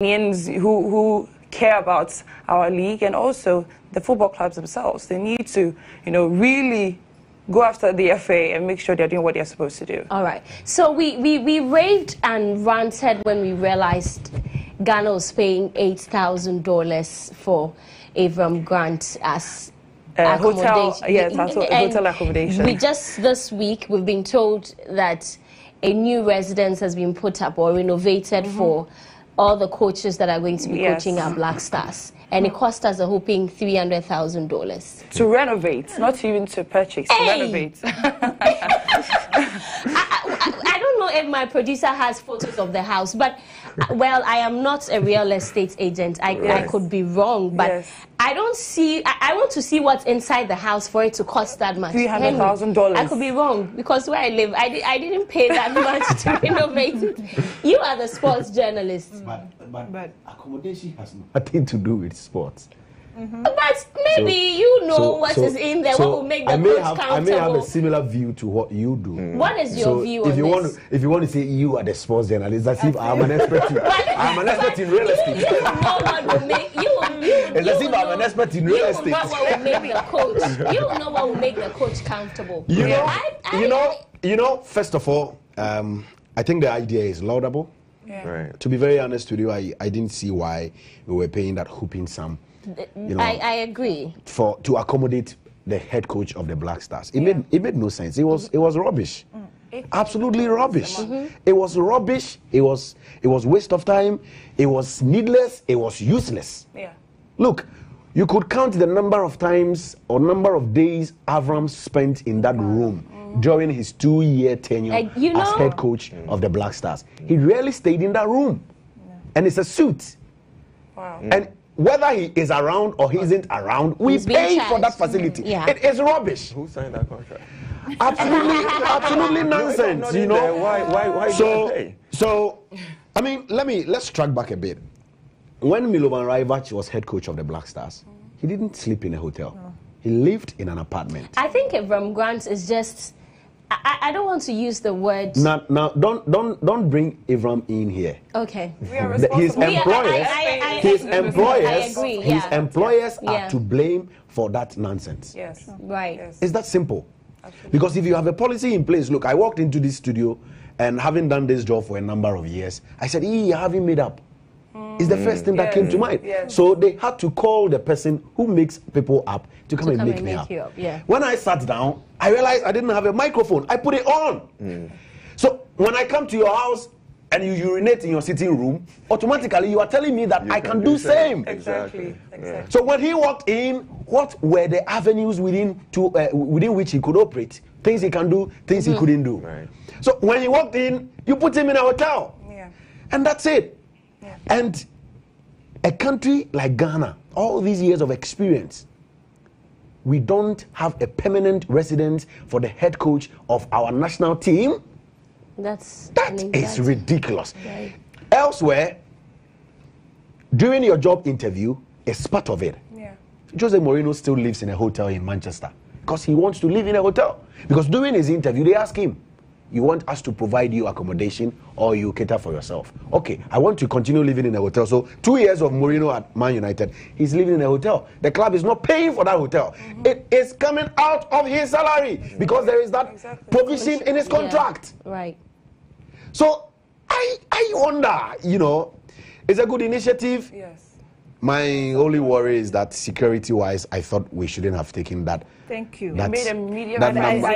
who care about our league, and also the football clubs themselves. They need to, really go after the FA and make sure they're doing what they're supposed to do. All right. So we raved and ranted when we realized Ghana was paying $8,000 for Avram Grant as hotel accommodation. Just this week, we've been told that a new residence has been put up or renovated for all the coaches that are going to be coaching our Black Stars. And it cost us a whopping $300,000. To renovate, not even to purchase, to renovate. I don't know if my producer has photos of the house, but, well, I am not a real estate agent. I could be wrong, but I don't see, I want to see what's inside the house for it to cost that much. $300,000. I could be wrong, because where I live, I didn't pay that much to renovate it. You are the sports journalist. But accommodation has nothing to do with sports. But maybe you know what is in there, what will make the coach comfortable. I may have a similar view to what you do. What is your view on this? If you want to say you are the sports journalist, as if I'm an expert in, I'm an expert in real estate. You know what will make it's as if I'm an expert in real estate. You know what will make the coach. You know what will make the coach comfortable. You know. First of all, I think the idea is laudable. Yeah. Right. To be very honest with you, I didn't see why we were paying that whooping sum. I agree. To accommodate the head coach of the Black Stars. It made no sense. It was rubbish. Absolutely rubbish. It was rubbish. It was waste of time. It was needless. It was useless. Yeah. Look, you could count the number of times or number of days Avram spent in that room during his 2-year tenure as head coach of the Black Stars. He rarely stayed in that room. And it's a suit. Wow. And whether he is around or he isn't around, we pay for that facility. Yeah. It is rubbish. Who signed that contract? Absolutely nonsense, you know. Why pay? So, I mean, let's track back a bit. When Milovan Rajvac was head coach of the Black Stars, he didn't sleep in a hotel. He lived in an apartment. I think Avram Grant is just, I don't want to use the word. Now, don't bring Avram in here. Okay. We are responsible. His employers are to blame for that nonsense. Yes. Right. Yes. It's that simple. Absolutely. Because if you have a policy in place, look, I walked into this studio and having done this job for a number of years, I said, I haven't made up. It's the first thing that came to mind. Yes. So they had to call the person who makes people up to come and make me up. Yeah. When I sat down, I realized I didn't have a microphone. I put it on. So when I come to your house and you urinate in your sitting room, automatically you are telling me that I can do same. Exactly. So when he walked in, what were the avenues within which he could operate? Things he can do, things he couldn't do. Right. So when he walked in, you put him in a hotel. Yeah. And that's it. Yeah. And a country like Ghana, all these years of experience, we don't have a permanent residence for the head coach of our national team. That is ridiculous. Right. Elsewhere, during your job interview, is part of it. Yeah. Jose Mourinho still lives in a hotel in Manchester because he wants to live in a hotel. Because during his interview, they ask him, you want us to provide you accommodation or you cater for yourself? Okay, I want to continue living in a hotel. So 2 years of Mourinho at Man United, he's living in a hotel. The club is not paying for that hotel. It is coming out of his salary because there is that provision in his contract. Yeah. Right. So I wonder, it's a good initiative. Yes. My only worry is that security-wise, I thought we shouldn't have taken that. Thank you. That made a medium. number.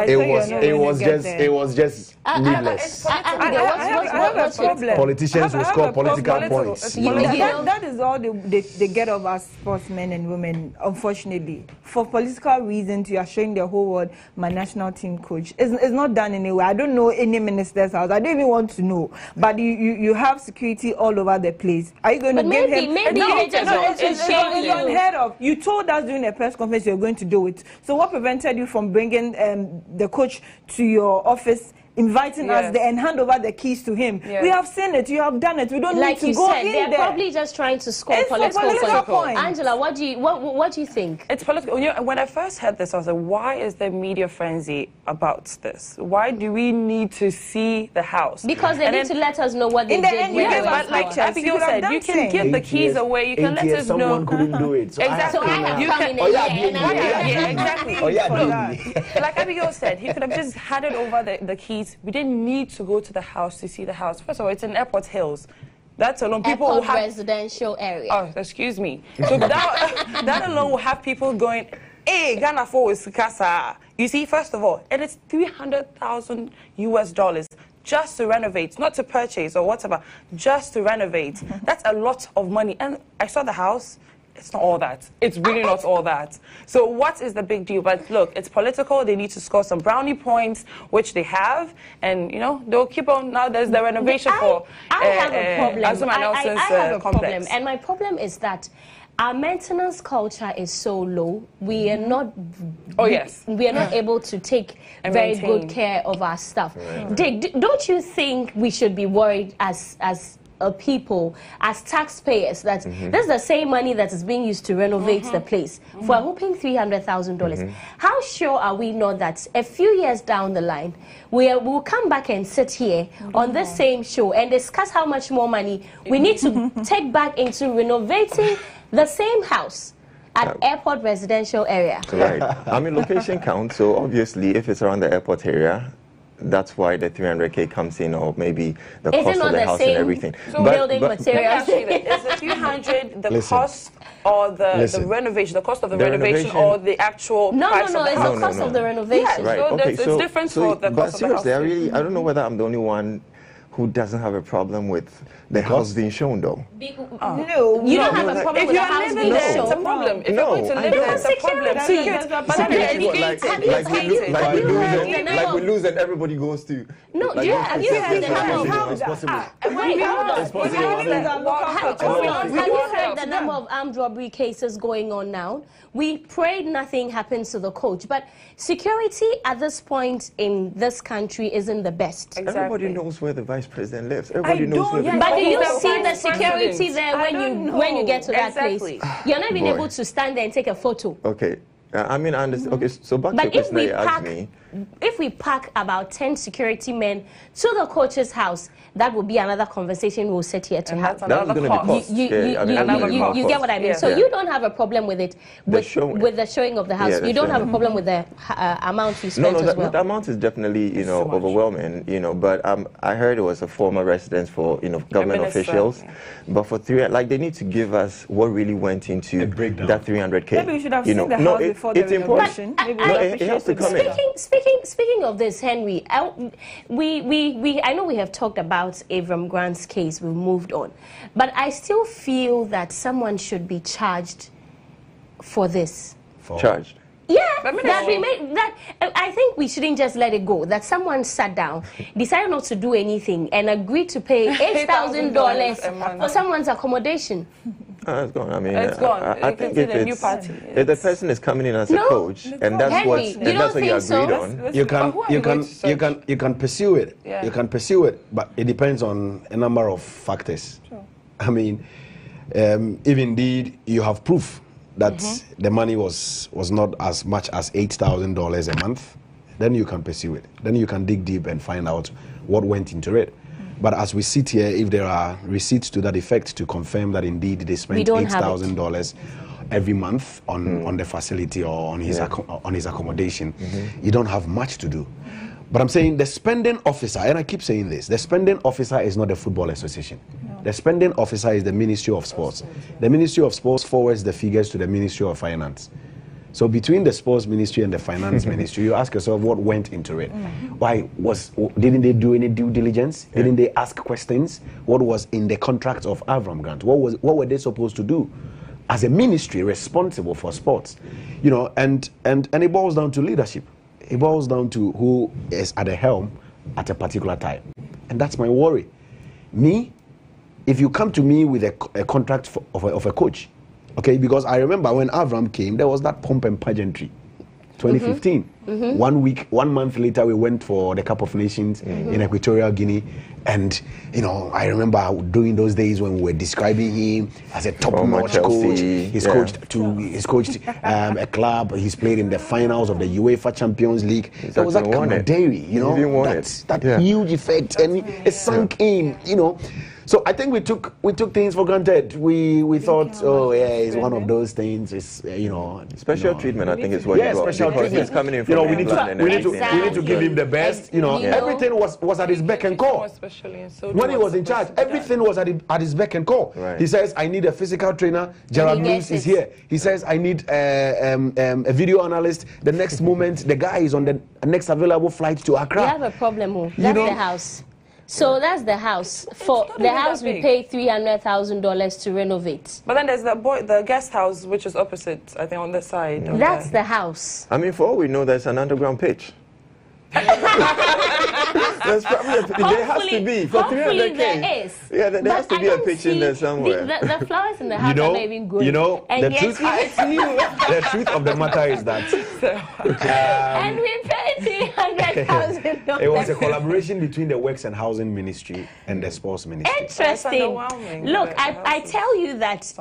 It was just needless. I have a problem. Politicians will score political points. That is all they get of us sportsmen and women, unfortunately. For political reasons, you are showing the whole world my national team coach. It's not done anywhere. I don't know any minister's house. I don't even want to know. But you have security all over the place. Are you going to give him? Maybe it's unheard of. You told us during a press conference you're going to do it. So what prevented you from bringing the coach to your office inviting us there and hand over the keys to him. We have seen it. You have done it. We don't need to go in there. They're probably just trying to score political points. Angela, what do you think? It's political. You know, when I first heard this, I was like, why is there media frenzy about this? Why do we need to see the house? Because they need to let us know what they did. But like Abigail said, you can give the keys away. You can let us know. Someone couldn't do it. Exactly. So I have come in yeah, exactly. Like Abigail said, he could have just handed over the keys. We didn't need to go to the house to see the house. First of all, it's in Airport Hills. That's alone. People Airport will have residential area. Oh, excuse me. So that alone will have people going, hey, Ghana for is Casa. You see, first of all, it is $300,000 US just to renovate, not to purchase or whatever, just to renovate. That's a lot of money. And I saw the house. It's not all that. It's really not all that. So what is the big deal? But look, it's political. They need to score some brownie points, which they have. And, you know, they'll keep on. Now there's the renovation for I have a problem. I have a problem. And my problem is that our maintenance culture is so low. We are not. Oh yes. We are not able to take very good care of our stuff. Right. Dick, don't you think we should be worried as people, as taxpayers, that this is the same money that is being used to renovate the place for a whopping $300,000? How sure are we not that a few years down the line we'll come back and sit here on the same show and discuss how much more money we need to take back into renovating the same house at airport residential area? Right. I mean, location counts. So obviously, if it's around the airport area, that's why the 300K comes in, or maybe the cost of the house and everything. So building materials. Is the 300 the cost or the renovation, the cost of the renovation or the actual price of the house? No, it's the cost of the renovation. Yeah, right. So okay, it's different for the cost of the house. I don't know whether I'm the only one who doesn't have a problem with the house being shown, though. No, you don't have a problem with the house being shown. It's a problem. If you're going to live there, it's a problem. Like we lose and everybody goes to. No, have you heard the number of armed robbery cases going on now? We prayed nothing happens to the coach, but security at this point in this country isn't the best. Exactly. Everybody knows where the vice president lives. Everybody knows where. But do you see the security there when you get to that place? You're not even able to stand there and take a photo. Okay. I mean, I understand. Okay, so back to the question that you asked me. If we pack about 10 security men to the coach's house, that would be another conversation we'll sit here to have. That's going to be cost. You get what I mean? Yeah. So you don't have a problem with it, with the showing of the house. You don't have a problem with the amount you spent as well? The amount is definitely, overwhelming, but I heard it was a former residence for, government officials. Yeah. But for they need to give us what really went into that 300K. Maybe we should have seen the house before the renovation. It has to come in. Speaking of this, Henry, I know we have talked about Avram Grant's case. We've moved on, but I still feel that someone should be charged for this. Charged? Yeah, I think we shouldn't just let it go. That someone sat down, decided not to do anything, and agreed to pay $8,000 for someoone's accommodation. It's gone. I mean, it's gone. I think if the person is coming in as a coach, and that's what you agreed on, you can pursue it. Yeah. You can pursue it, but it depends on a number of factors. Sure. I mean, if indeed you have proof that the money was not as much as $8,000 a month, then you can pursue it. Then you can dig deep and find out what went into it. But as we sit here, if there are receipts to that effect to confirm that indeed they spent $8,000 every month on the facility or on his accommodation, you don't have much to do. But I'm saying the spending officer, and I keep saying this, the spending officer is not the Football Association. No. The spending officer is the Ministry of Sports. The Ministry of Sports forwards the figures to the Ministry of Finance. So between the Sports Ministry and the Finance Ministry, you ask yourself what went into it. Why didn't they do any due diligence? Yeah. Didn't they ask questions? What was in the contract of Avram Grant? What were they supposed to do as a ministry responsible for sports? And it boils down to leadership. It boils down to who is at the helm at a particular time. And that's my worry. If you come to me with a contract of a coach, okay, because I remember when Avram came, there was that pomp and pageantry. 2015. 1 month later, we went for the Cup of Nations in Equatorial Guinea. And, I remember during those days when we were describing him as a top-notch coach. He's coached a club. He's played in the finals of the UEFA Champions League. There was that camaraderie, that huge effect. And it sunk in, So I think we took things for granted. We thought, it's one of those things. It's special treatment. I think is what you got. Special treatment. He's coming in from we need to give him the best. Everything was at his beck and call. When he was in charge, everything was at his beck and call. Right. He says, "I need a physical trainer." Gerard Lewis is here. He says, "I need a video analyst." The next moment, the guy is on the next available flight to Accra. We have a problem. That's the house. So that's the house. For the house, we pay $300,000 to renovate. But then there's the guest house, which is opposite, I think, on the side. That's the house. I mean, for all we know, there's an underground pitch. There's probably there has to be for 300K. There is. Yeah, there has to be a pitch in there somewhere. The flowers in the house are not even good. And the truth of the matter is that and we paid $300,000. It was a collaboration between the Works and Housing Ministry and the Sports Ministry. Interesting. Look, I tell you that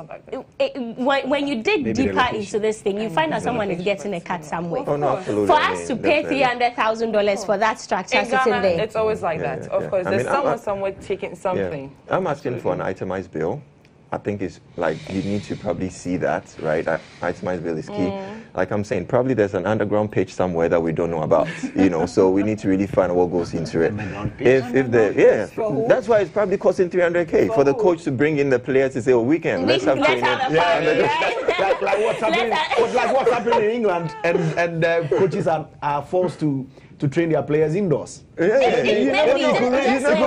when you dig deeper into this thing, you find out someone is getting a cut somewhere. Oh, no, absolutely. For us to pay $300,000 for that structure sitting there. It's always like that. Of course, there's someone somewhere taking something. Yeah. I'm asking for an itemized bill. I think it's like you need to probably see that, right? Itemized bill is key. Like I'm saying, probably there's an underground pitch somewhere that we don't know about, so we need to really find out what goes into it. That's why it's probably costing 300K for the coach to bring in the players to say, let's have training. Like what's happening in England, and coaches are forced to train their players indoors. Maybe there's an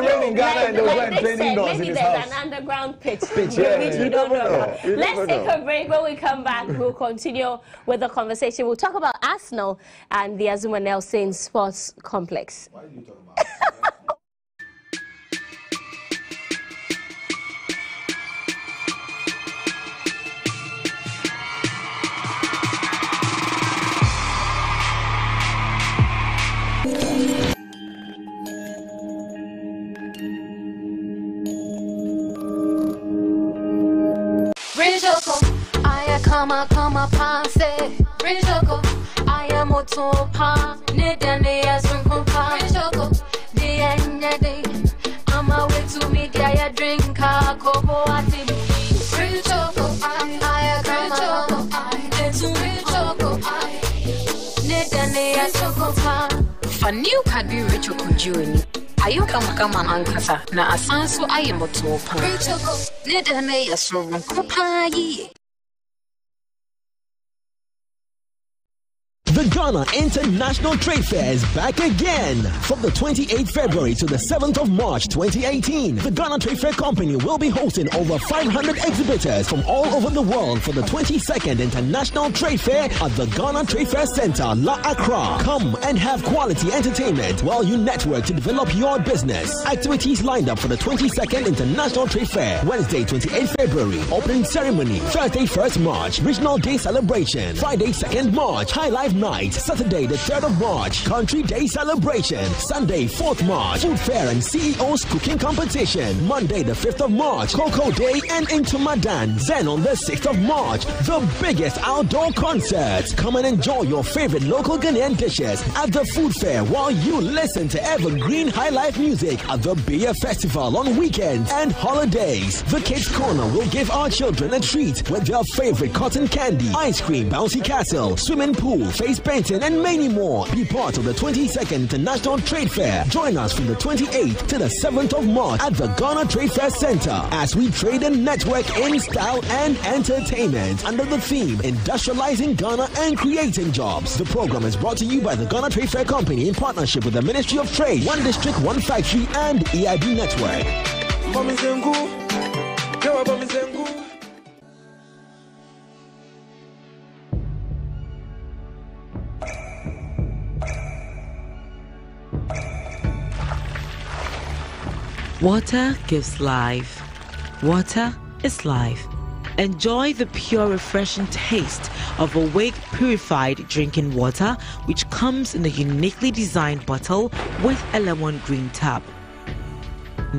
underground pitch which we don't know about. Let's take a break. When we come back, we'll continue with the conversation. We'll talk about Arsenal and the Azumah Nelson Sports Complex. Why do you talk about Arsenal? Kama panse Rijoko I am otopa Nedane azunkopa Rijoko De anya de Ama wetu media ya drinka Kobo ati Rijoko I kama Detu Rijoko Nedane azunkopa For new card be Rijoko Juni Ayo kama ankasa Na asanso I am otopa Rijoko Nedane azunkopa ye The Ghana International Trade Fair is back again. From the 28th February to the 7th of March 2018, the Ghana Trade Fair Company will be hosting over 500 exhibitors from all over the world for the 22nd International Trade Fair at the Ghana Trade Fair Center, La Accra. Come and have quality entertainment while you network to develop your business. Activities lined up for the 22nd International Trade Fair: Wednesday, 28th February, opening ceremony; Thursday, 1st March, Regional Day celebration; Friday, 2nd March, High Life Night; Saturday, the 3rd of March, Country Day celebration; Sunday, 4th March, Food Fair and CEO's cooking competition; Monday, the 5th of March, Cocoa Day and into Madan. Then on the 6th of March, the biggest outdoor concerts. Come and enjoy your favorite local Ghanaian dishes at the Food Fair while you listen to evergreen high life music at the Beer Festival on weekends and holidays. The Kids Corner will give our children a treat with their favorite cotton candy, ice cream, bouncy castle, swimming pool, face painting and many more. Be part of the 22nd International Trade Fair. Join us from the 28th to the 7th of March at the Ghana Trade Fair Center as we trade and network in style and entertainment under the theme Industrializing Ghana and Creating Jobs. The program is brought to you by the Ghana Trade Fair Company in partnership with the Ministry of Trade, One District, One Factory and EIB Network. Water gives life. Water is life. Enjoy the pure, refreshing taste of Awake purified drinking water, which comes in a uniquely designed bottle with a lemon green tap.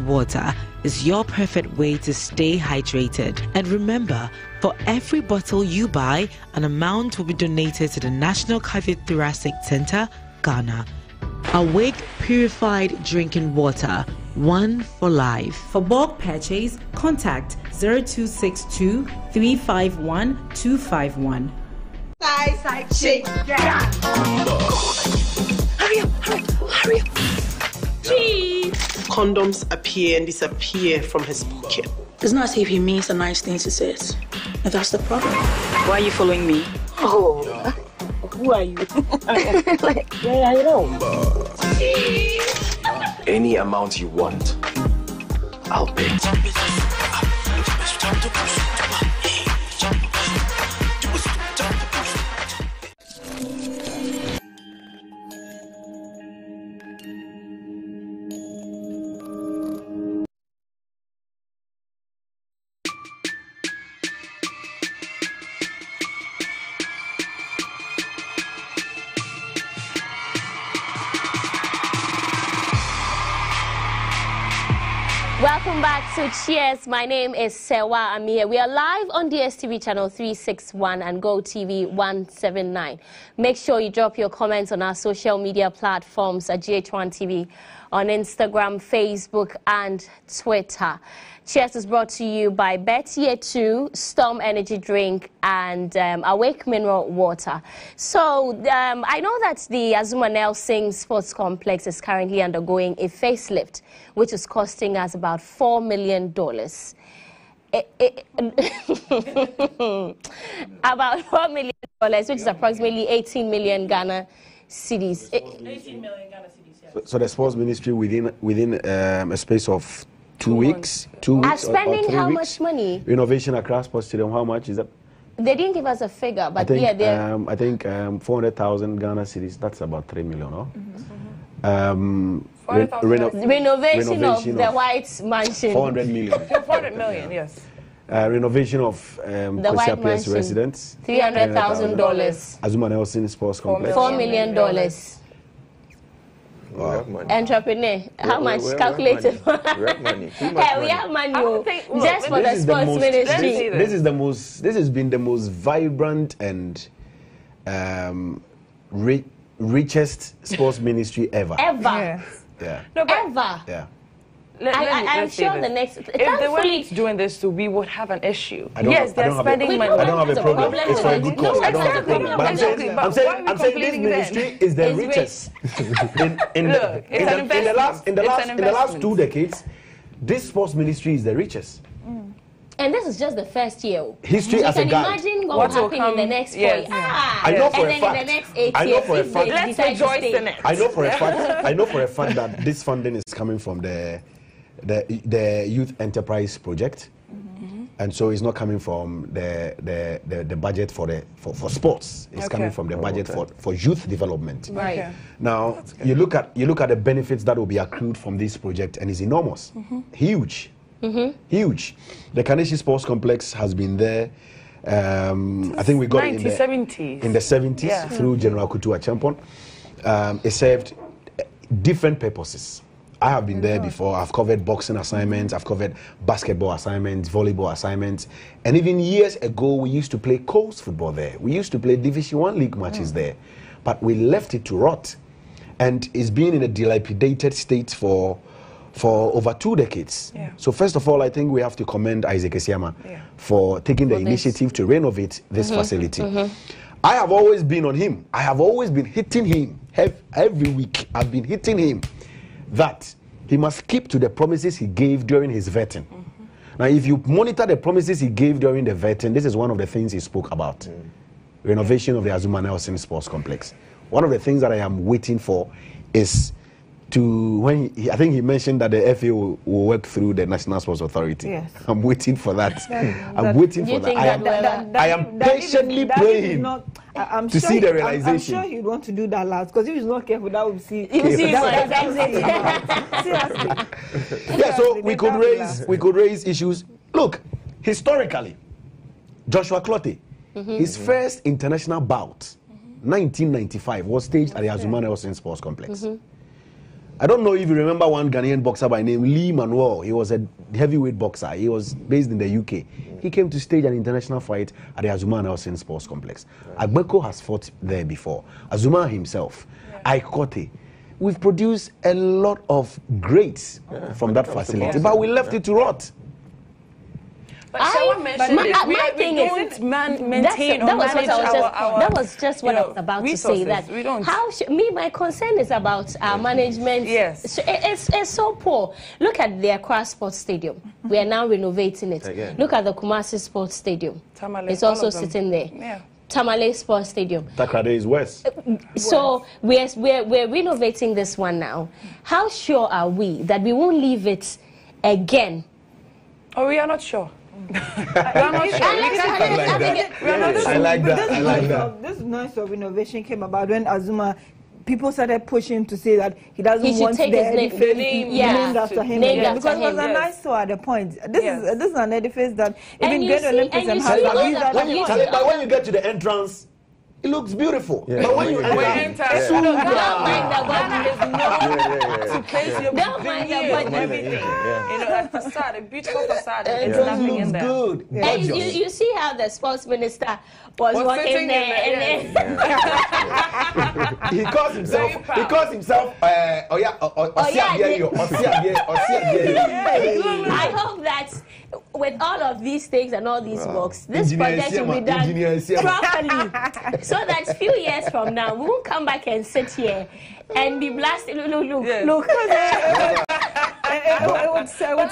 Water is your perfect way to stay hydrated. And remember, for every bottle you buy, an amount will be donated to the National Cardiothoracic Center, Ghana. Awake purified drinking water, one for life. For bulk purchase, contact 0262 351 251. Side shake. Hurry up. Jeez. Condoms appear and disappear from his pocket. It's not as if he means a nice thing to say it. And that's the problem. Why are you following me? Oh. Who are you? Like, where are you now? Any amount you want, I'll pay. Welcome back to Cheers. My name is Sewa Amir. We are live on DSTV channel 361 and GoTV 179. Make sure you drop your comments on our social media platforms at GH1 TV on Instagram, Facebook, and Twitter. Cheers is brought to you by Bettier 2, Storm Energy Drink, and Awake Mineral Water. So I know that the Azuma Nelson Sports Complex is currently undergoing a facelift, which is costing us about $4 million. About $4 million, which is approximately 18 million Ghana cedis. 18 million Ghana cedis, yes. So the sports ministry within a space of 2 weeks, Are spending or 3 how weeks, much money? Renovation across Sports Stadium, how much is that? They didn't give us a figure, but I think, yeah, 400,000 Ghana cedis, that's about 3 million, no? Renovation of the White Mansion. 400 million. 400 million, yes. Renovation of the White Mansion. Residence. $300,000. Azuma Nelson Sports Complex. $4 million. Wow. Entrepreneur, how much calculated? We have money. Hey, we have money just for the sports ministry. This has been the most vibrant and richest sports ministry ever. Ever. Yeah. No, but Ever. Yeah. I'm sure the next. If they weren't doing this, we would have an issue. Yes, they're spending money. I don't have a problem. It's for a good cause. I don't have a problem. But I'm saying this ministry is the richest. In the last 2 decades, this sports ministry is the richest. And this is just the first year. History as a guide. You can imagine what will happen in the next 4 years. I know for a fact. In the next 8 years. I know for a fact. Let's rejoice in it. I know for a fact that this funding is coming from the Youth Enterprise Project, and so it's not coming from the budget for sports. It's coming from the budget for youth development. Right. Okay. Now you look at the benefits that will be accrued from this project, and it's enormous, huge. Huge. The Kaneshi Sports Complex has been there. I think we got it in the 70s through General Kutua Champon. It served different purposes. I have been there before. I've covered boxing assignments. I've covered basketball assignments, volleyball assignments, and even years ago we used to play coast football there. We used to play Division 1 league matches there, but we left it to rot, and it's been in a dilapidated state for over 2 decades. So first of all, I think we have to commend Isaac Esiama for taking the initiative to renovate this facility. I have always been on him. I have always been hitting him every week. I've been hitting him that he must keep to the promises he gave during his vetting. Now, if you monitor the promises he gave during the vetting, this is one of the things he spoke about. Renovation of the Azuma Nelson Sports Complex. One of the things that I am waiting for is I think he mentioned that the FA will work through the National Sports Authority. Yes. I'm waiting for that. I'm waiting for that. I am patiently praying to see the realization. I'm sure he'd want to do that last, because if he's not careful, that would see. Yeah, so we could raise issues. Look, historically, Joshua Clottey, his first international bout, 1995, was staged at the Azumah Nelson Sports Complex. I don't know if you remember one Ghanaian boxer by name Lee Manuel. He was a heavyweight boxer. He was based in the UK. He came to stage an international fight at the Azumah Nelson Sports Complex. Agbeko has fought there before. Azumah himself, Ike Kote. We've produced a lot of greats from that facility, but we left it to rot. But someone mentioned it. We don't maintain or manage our that was just what I was about to say. That we don't. My concern is about our management. Yes. It's so poor. Look at the Accra Sports Stadium. We are now renovating it. Again. Look at the Kumasi Sports Stadium. Tamale, it's also sitting there. Yeah. Tamale Sports Stadium. Takrade is west. So we're renovating this one now. How sure are we that we won't leave it again? Oh, we are not sure. I like that. This noise of innovation came about when Azumah, people started pushing to say that he doesn't want the name named after him. Because it was a nice show at the point. This is an edifice that even Great Olympics and but when you get to the entrance, it looks beautiful. Yeah. But when you enter, to place your everything. You know, a facade, a beautiful facade. It's nothing in there. Good. And you see how the sports minister was walking there. He calls himself. I hope that with all of these things and all these works, this project will be done properly. So that few years from now, we won't come back and sit here and be blasted. Look. It would serve a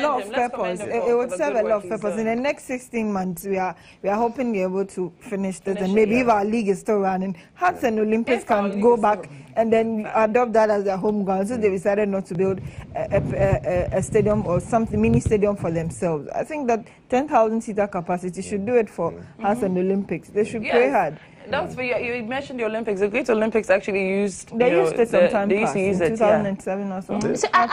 lot of purpose. It would serve a lot of purpose. In the next 16 months, we are hoping to be able to finish this. And maybe if our league is still running, Hearts and Olympics can go back and then adopt that as their home ground. So they decided not to build a stadium or something, mini stadium for themselves. I think that 10,000 seater capacity should do it for Hearts and Olympics. They should pray hard. That's for you mentioned the Olympics. The Great Olympics actually used. They used it sometime. They used to use it. 2007 or so. So I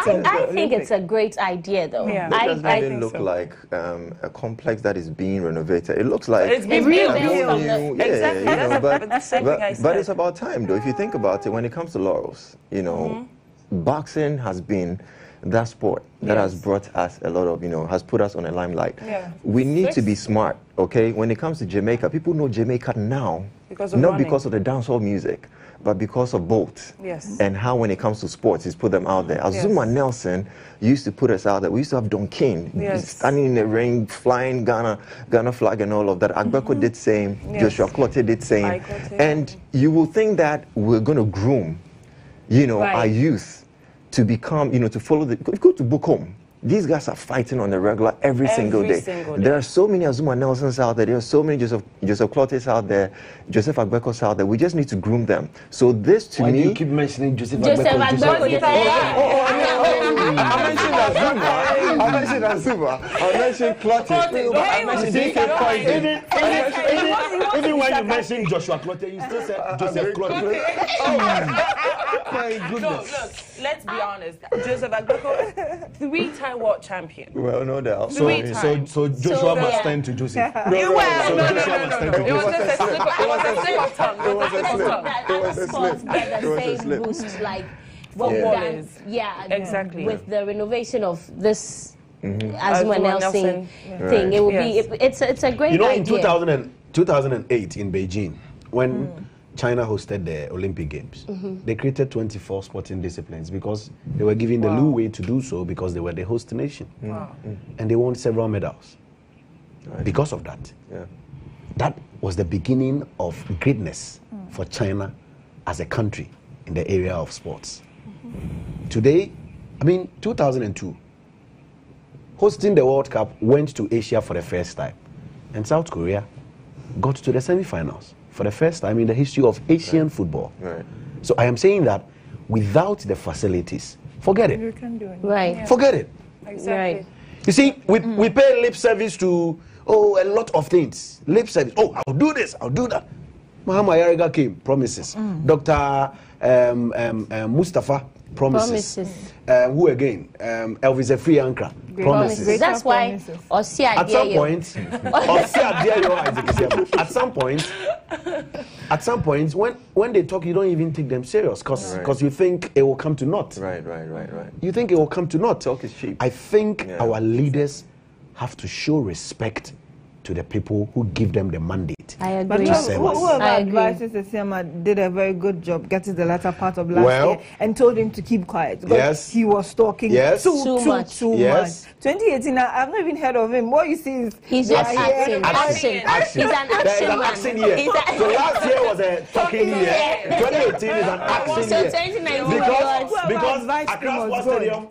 think it's a great idea, though. Yeah. It doesn't look like a complex that is being renovated. It looks like it's been rebuilt. Exactly. But it's about time, though. If you think about it, when it comes to laurels, boxing has been that sport that has brought us a lot of, has put us on a limelight. Yeah. We need to be smart, okay? When it comes to Jamaica, people know Jamaica now, not because of the dancehall music, but because of Bolt. Yes. And how when it comes to sports, he's put them out there. Azumah Nelson used to put us out there. We used to have Don King standing in the ring, flying Ghana flag and all of that. Agbeko did same, Joshua Clottey did same. And you will think that we're going to groom, our youth to become, to follow go to Bukom. These guys are fighting on the regular every single day. There are so many Azumah Nelsons out there. There are so many Joseph Clotteys out there, Joseph Agbekos out there. We just need to groom them. So this to me. Why do you keep mentioning Joseph Agbekos? I mentioned Azumah. I mentioned Clottey. I mentioned Even when you mentioned Joshua Clottey, you still said Joseph Clottey. My goodness. Look, let's be honest. Joseph Agbeko, 3-time world champion. Well, no doubt. So Joshua must stand to Joseph. It was a slip of tongue. It was a slip. Other sports get the same boost like football. Yeah, exactly. With the renovation of this Azumah Nelson thing, it will be. It's a great idea. In 2008 in Beijing, when China hosted the Olympic Games, they created 24 sporting disciplines because they were given the leeway to do so because they were the host nation. And they won several medals because of that. Yeah. That was the beginning of greatness for China as a country in the area of sports. Today, 2002, hosting the World Cup went to Asia for the first time. And South Korea got to the semi-finals for the first time in the history of Asian football. Right. So I am saying that without the facilities, forget it. You can do it. Right. Forget it. Exactly. Right. You see, we pay lip service to a lot of things. Lip service. Oh, I'll do this. I'll do that. Mahama Yariga came, promises. Dr. Mustafa Promises. Who again? Elvis Free Ankra. Promises. That's why at some point, when they talk, you don't even take them serious because you think it will come to naught. Right. You think it will come to naught. Talk is cheap. I think our leaders have to show respect to the people who give them the mandate. I agree. But whoever advises Esiama did a very good job getting the latter part of last year and told him to keep quiet because he was talking too much. 2018, I've not even heard of him. What you see is he's just acting. He's an action man. So last year was a talking year. 2018 is an action year. 2019 because Accra Sports Stadium.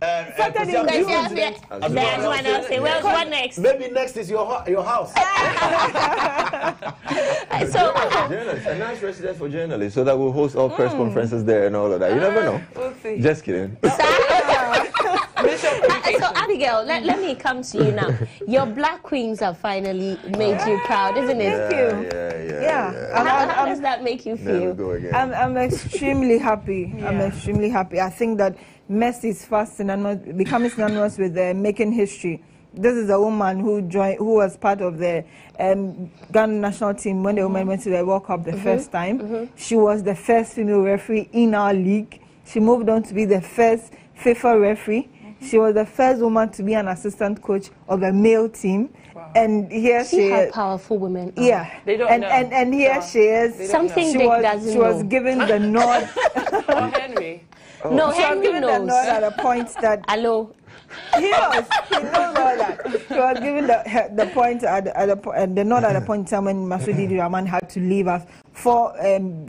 What next? Maybe next is your house. So journalists, a nice residence for journalists, so that we'll host all press conferences there and all of that. You never know. We'll see. Just kidding. So Abigail, let me come to you now. Your Black Queens have finally made you proud, isn't it? Thank you. How does that make you feel? I'm extremely happy. I'm extremely happy. I think that Mercy is fast and becoming synonymous with making history. This is a woman who was part of the Ghana national team when the women went to the World Cup the first time. She was the first female referee in our league. She moved on to be the first FIFA referee. She was the first woman to be an assistant coach of a male team. Wow. And here she is. Powerful women are. Yeah. They don't know. And here she is. Something she was given the nod. Oh, Henry. Oh. No, Henry knows. The nod at a point that. Hello. He knows. He knows all that. She was given the point at the nod at a point in time when Masudi Rahman had to leave us for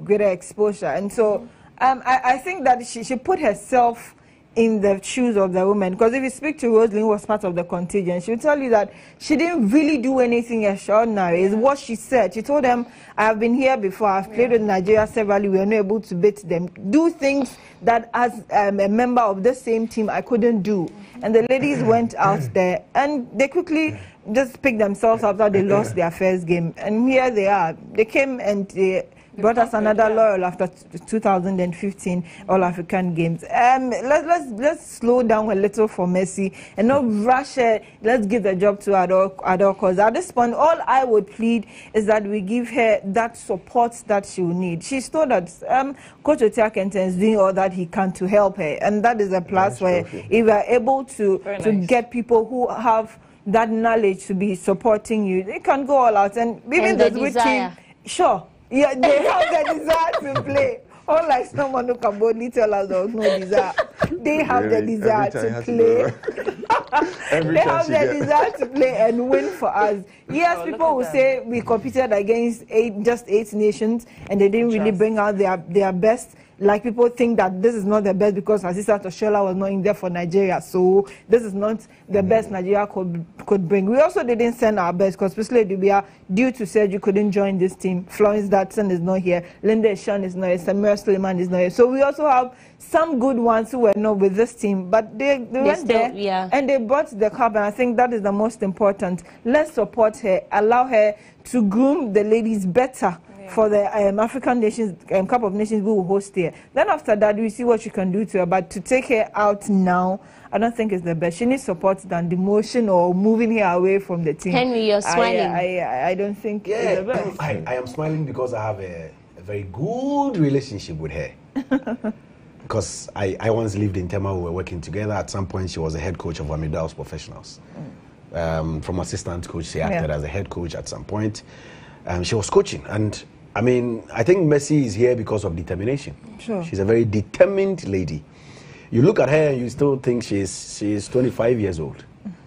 greater exposure. And so I think that she put herself in the shoes of the woman, because if you speak to Rosalie, who was part of the contingent, she will tell you that she didn't really do anything extraordinary. Is what she said. She told them, I have been here before, I've played with Nigeria severally, we were not able to beat them. Do things that as a member of the same team I couldn't do. And the ladies went out there and they quickly just picked themselves up after they lost their first game. And here they are. They came and they brought us another laurel after 2015 All-African Games. Let's slow down a little for Mercy and not rush it. Let's give the job to Ado, because at this point, all I would plead is that we give her that support that she will need. She's told that Coach Otia Kenten is doing all that he can to help her, and that is a plus where if we are able to get people who have that knowledge to be supporting you, they can go all out. And even the good team, sure. Yeah, they have the desire to play. Unlike someone who can boldly tell us there was no desire. They have the desire to play. They have the desire to play and win for us. Yes, people will say we competed against just eight nations and they didn't really bring out their best. Like people think that this is not the best because Asisa Toshola was not in there for Nigeria, so this is not the best Nigeria could bring. We also didn't send our best because especially Dubia, due to surgery, couldn't join this team. Florence Datson is not here. Linda Shan is not here. Samira Suleiman is not here. So we also have some good ones who were not with this team, but they went there and they brought the cup, and I think that is the most important. Let's support her, allow her to groom the ladies better. For the African Nations, Cup of Nations we will host here. Then after that, we see what you can do to her. But to take her out now, I don't think it's the best. She needs support than demotion or moving her away from the team. Henry, you're smiling. I don't think it's the best. I am smiling because I have a very good relationship with her. Because I once lived in Tema, we were working together. At some point, she was the head coach of Amidaos Professionals. From assistant coach, she acted as a head coach at some point. She was coaching, and I mean, I think Mercy is here because of determination. Sure. She's a very determined lady. You look at her and you still think she's 25 years old.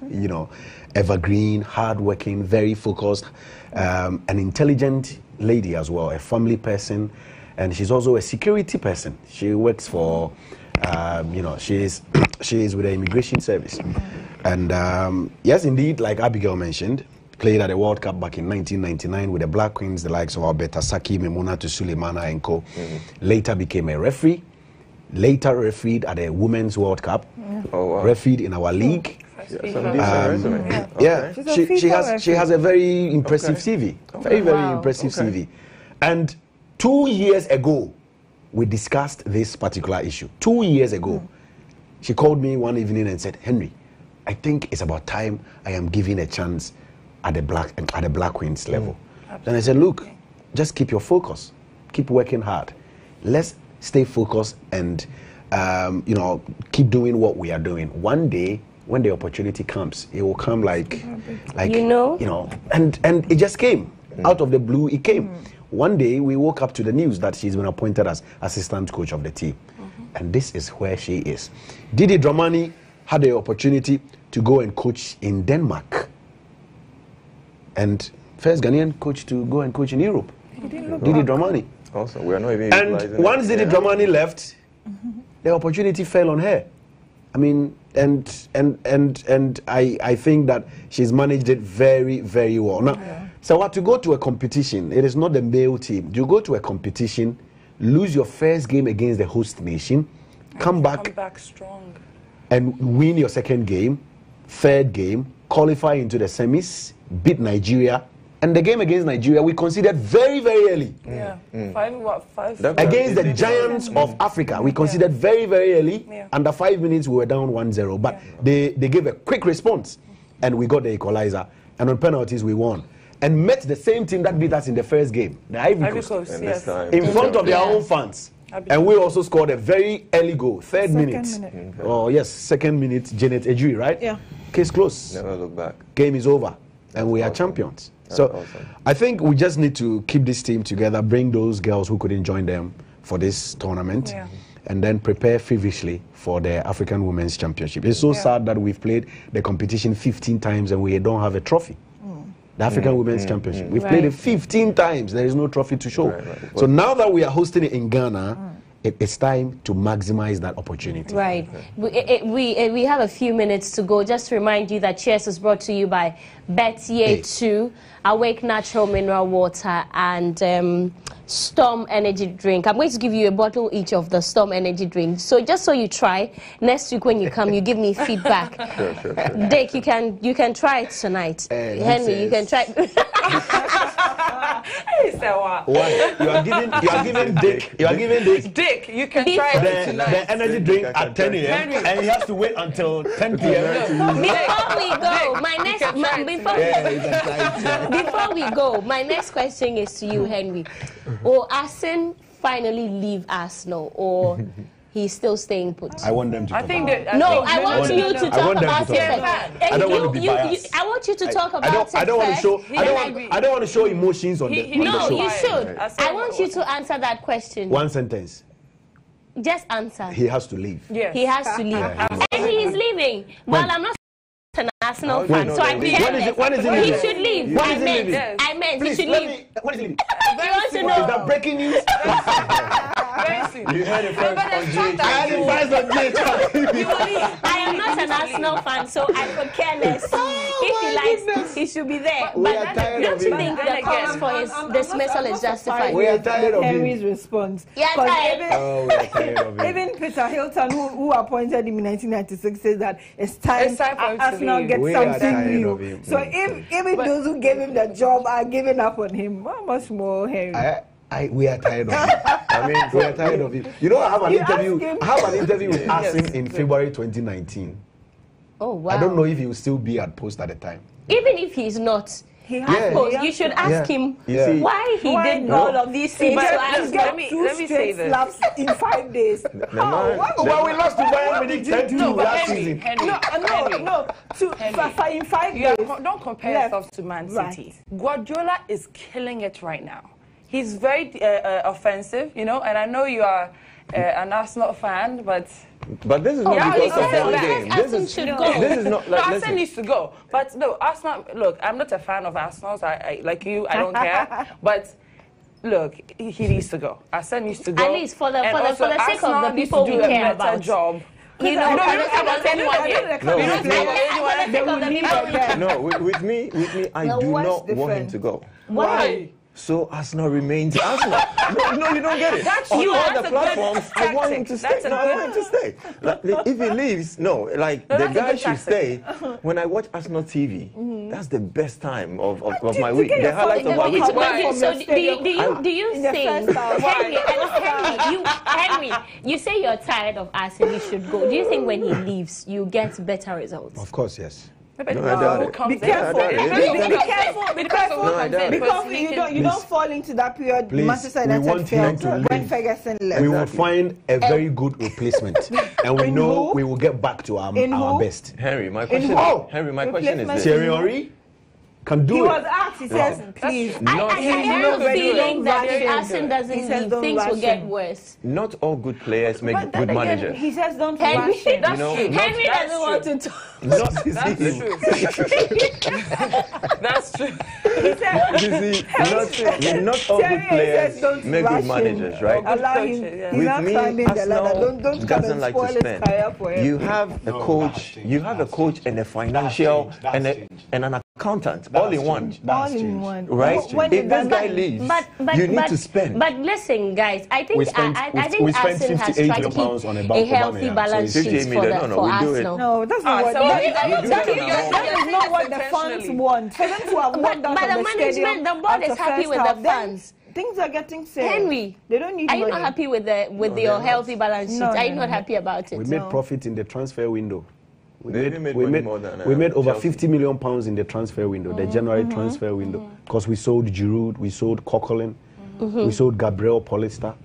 You know, evergreen, hardworking, very focused, an intelligent lady as well, a family person, and she's also a security person. She works for, you know, she is with the immigration service. And yes, indeed, like Abigail mentioned, played at the World Cup back in 1999 with the Black Queens, the likes of Alberta Saki, Memunatu Sulemana and co. Later became a referee. Later refereed at the Women's World Cup. Refereed in our league. She has a very impressive CV. Very impressive CV. And 2 years ago, we discussed this particular issue. 2 years ago, she called me one evening and said, Henry, I think it's about time I am given a chance at the Black Queens level. Then I said, look, just keep your focus. Keep working hard. Let's stay focused and, keep doing what we are doing. One day, when the opportunity comes, it will come like and it just came. Out of the blue, it came. One day, we woke up to the news that she's been appointed as assistant coach of the team. And this is where she is. Didi Dramani had the opportunity to go and coach in Denmark. And first Ghanaian coach to go and coach in Europe. Didi Dramani. Also, we are not even. And once Didi Dramani left, the opportunity fell on her. I mean, and I think that she's managed it very, very well. Now, so to go to a competition, it is not the male team. You go to a competition, lose your first game against the host nation, come back strong, and win your second game, third game, qualify into the semis, beat Nigeria. And the game against Nigeria, we conceded very, very early. Five? Against the giants of Africa, we conceded very, very early. Under 5 minutes, we were down 1-0. But they gave a quick response, and we got the equalizer. And on penalties, we won. And met the same team that beat us in the first game, the Ivory Coast, in front of their own fans. And we also scored a very early goal, third minute. Oh, yes, second minute, Janet Ejui, right? Yeah. Case closed. Never look back. Game is over, and we are champions. So I think we just need to keep this team together, bring those girls who couldn't join them for this tournament, and then prepare feverishly for the African Women's Championship. It's so sad that we've played the competition 15 times and we don't have a trophy. The African Women's Championship. We've played it 15 times. There is no trophy to show. So now that we are hosting it in Ghana, it's time to maximize that opportunity. Right. We have a few minutes to go. Just to remind you that Cheers is brought to you by Betye 2, Awake Natural Mineral Water, and Storm Energy Drink. I'm going to give you a bottle each of the Storm Energy Drink. So just so you try, next week when you come, you give me feedback. Sure. Dick, you can try it tonight. Henry, you can try. Why? You are giving Dick. Dick, you can try it tonight. The energy drink at 10 a.m. and he has to wait until 10 p.m. Before we go, my next question is to you, Henry. Will Arsene finally leave Arsenal, or he's still staying put? I want them to. I want you to talk about it. I don't want to be biased. I want you to talk about it. I don't want to show emotions on the show. No, you should. I want you to answer that question. One sentence. Just answer. He has to leave. Yes. He has to leave. And he is leaving. Well, I'm not an Arsenal fan, so I'm he should leave. I meant he should leave. When is he leaving? You want to know? Is that breaking news? Very soon. You heard it first on GH. I am not an Arsenal fan, so I could care less. If he likes, he should be there. But don't you think the cause for his dismissal is justified? We are tired of Henry's response. Yeah, even Peter Hilton, who appointed him in 1996, says that it's time for Arsenal get something new. So if even those who gave him the job are giving up on him, how much more, Henry? We are tired of him. I mean, we are tired of him. You know, I have an interview with Arsene in February 2019. Oh, wow. I don't know if he will still be at post at the time. Even if he's not, you should ask him why he did all of these things. Let me say this. Slaps in 5 days. Well, we lost to Bayern Munich 10-2 last season. No. In 5 days. Don't compare yourself to Man City. Guardiola is killing it right now. He's very offensive, and I know you are an Arsenal fan, but this is not because of one game. This is not like Arsenal needs to go. But no, Arsenal. Look, I'm not a fan of Arsenal. So I like you. I don't care. But look, he needs to go. Arsenal needs to go. At least for the sake of the people we care about. Job. You know, we don't care about anyone here. No, with me, I do not want him to go. Why? so Arsenal remains Arsenal. No, you don't get it. That's On you. all That's the a platforms, good I want him to stay. tactic. No, I want him to stay. Like, if he leaves, no, like No, the that's a guy good should tactic. stay. When I watch Arsenal TV, that's the best time of my week. get The your highlight of my week. So do you in the think, first half. Henry, you say you're tired of Arsenal, he should go. Do you think when he leaves, you get better results? Of course, yes. No, I doubt it. Be careful. I doubt it. Be careful. Be careful. No, I doubt it. Because you don't fall into that period. Please, Manchester we United want him to failed when leave. Ferguson left. We will find a very good replacement, and we In know who? we will get back to our best. Henry, my question. who? Henry, my question is this. Thierry Henry can do He it. was asked. He says, "Please." I have a feeling that if Russian. Arsenal doesn't He says leave, don't things will rush get him. worse. Not all good players make But then good again, managers. he says, "Don't Henry, rush him." that's know, true. not- Henry that's doesn't want to talk. Not That's true. not all good players make good managers, right? Allow him. Yeah. He's not With me, climbing the ladder. Arsenal Don't come doesn't and like spoil to his spend. career for him. You have a coach. You have a coach and a financial and an accountant all in one. All in one. Right? When If he this does guy that- leaves, you need to spend. But listen, guys, I think We spent I think Arsenal has 58 tried to million keep on a healthy Aubameyang, balance so sheet 58 for, million. No, we do it. Arsenal. No, that's not what. so That is not what the fans want. For them to have walked out But of the the stadium management, the board after is happy first with half, the then fans. Things are getting serious. Henry, they don't need are you money. not happy with your healthy balance sheet? No, Are you no, not no. happy about it? We made profit in the transfer window. They made money more than we made over Chelsea. 50 million pounds in the transfer window, the January transfer window, because we sold Giroud, we sold Coquelin, we sold Gabriel Paulista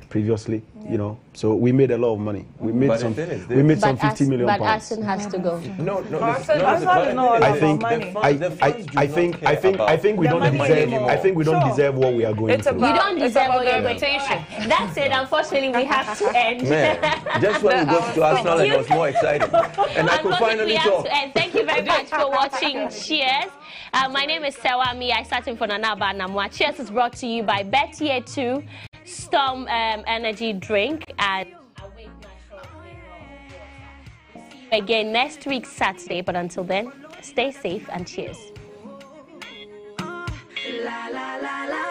previously, you know. So we made a lot of money. We made But some. the thing is We this. made some 50 million But pounds. Arsenal has to go. No, I think we The don't money deserve. anymore. I think we don't Sure. deserve what we are going It's through. You don't It's deserve about what the you're reputation. That's it. Unfortunately, we have to end. Man, just when we got to Arsenal, it was more exciting. And I could Unfortunately, finally we have talk. to end. Thank you very much for watching. Cheers. My name is Sewami. I started for Nanaba Namwa. Cheers is brought to you by Bettier 2 Storm Energy Drink. And again next week Saturday, but until then, stay safe and cheers. La la la la.